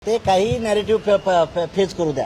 ते काही narrative face करू द्या,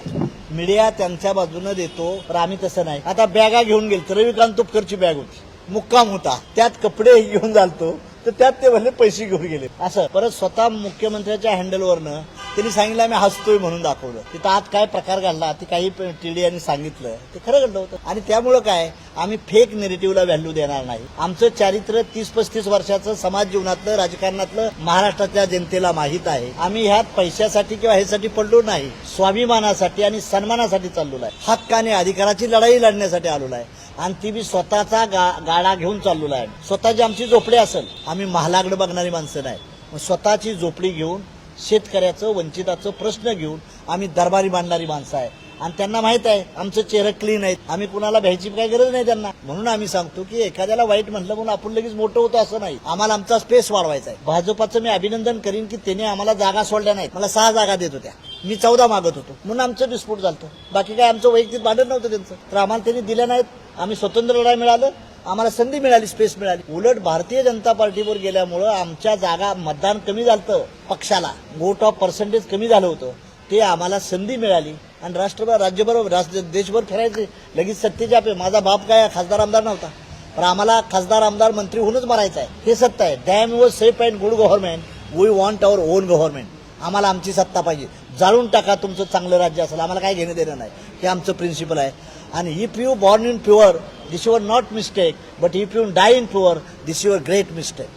मीडिया त्यांच्या बाजूने देतो, पण आम्ही तसं नाही. आता बॅगा घेऊन गेलो, रविकांत तुपकरची बॅग होती, मुक्काम होता, त्यात कपडे घेऊन जालतो, तर त्यात ते भले पैसे घेऊन गेले. असं परत स्वतः मुख्यमंत्र्यांच्या हँडलवरनं त्यांनी सांगितलं आम्ही हसतोय म्हणून दाखवलं. तिथं आत काय प्रकार घडला ते काही टीडी यांनी सांगितलं, ते खरं घडलं होतं. आणि त्यामुळं काय, आम्ही फेक नेरेटिव्हला व्हॅल्यू देणार नाही. आमचं चारित्र्य 30-35 वर्षाचं समाज जीवनातलं, राजकारणातलं महाराष्ट्रातल्या जनतेला माहीत आहे. आम्ही ह्यात पैशासाठी किंवा ह्यासाठी पडलो नाही, स्वाभिमानासाठी आणि सन्मानासाठी चाललेलो आहे. हक्काने अधिकाराची लढाई लढण्यासाठी आलेलो आहे. आणि ती बी स्वतःचा गाडा घेऊन चाललेला आहे. स्वतःची आमची झोपडी असेल, आम्ही महालाकडे बघणारी माणसं नाही. स्वतःची झोपडी घेऊन, शेतकऱ्याचं, वंचिताचं प्रश्न घेऊन आम्ही दरबारी मांडणारी माणसं आहे. आणि त्यांना माहित आहे आमचं चेहरे क्लीन आहेत, आम्ही कुणाला भ्यायची काही गरज नाही त्यांना. म्हणून आम्ही सांगतो की एखाद्याला वाईट म्हटलं म्हणून आपण लगेच मोठं होतो असं नाही. आम्हाला आमचा स्पेस वाढवायचा आहे. भाजपाचं मी अभिनंदन करीन की त्याने आम्हाला जागा सोडल्या नाहीत. मला 6 जागा देत होत्या, मी 14 मागत होतो, म्हणून आमचं डिस्प्यूट झालं. बाकी काय आमचं वैयक्तिक भांडण नव्हतं त्यांचं. तर आम्हाला त्यांनी दिल्या नाहीत. आम्ही स्वतंत्र लढाई मिळालं, आम्हाला संधी मिळाली, स्पेस मिळाली. उलट भारतीय जनता पार्टीवर गेल्यामुळं आमच्या जागा, मतदान कमी झालं, पक्षाला वोट ऑफ पर्सेंटेज कमी झालं होतं, ते आम्हाला संधी मिळाली. आणि राज्यभर देशभर फिरायचे, लगेच सत्तेच्या पे. माझा बाप काय खासदार आमदार नव्हता, पण आम्हाला खासदार आमदार मंत्री होऊनच मरायचं आहे. हे सत्ता आहे. Damn your safe and good government, we want our own government. आम्हाला आमची सत्ता पाहिजे. जाळून टाका तुमचं चांगलं राज्य असेल, आम्हाला काही घेणं देणं नाही. हे आमचं प्रिन्सिपल आहे. आणि if you born in pure, this your not mistake, but if you die in pure, this your great mistake.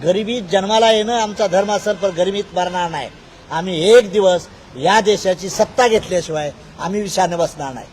गरिबीत जन्माला येणं आमचा धर्म असेल, पण गरिबीत मरणार नाही. आम्ही एक दिवस या देशाची सत्ता घेतल्याशिवाय आम्ही विषाने बसणार नाही.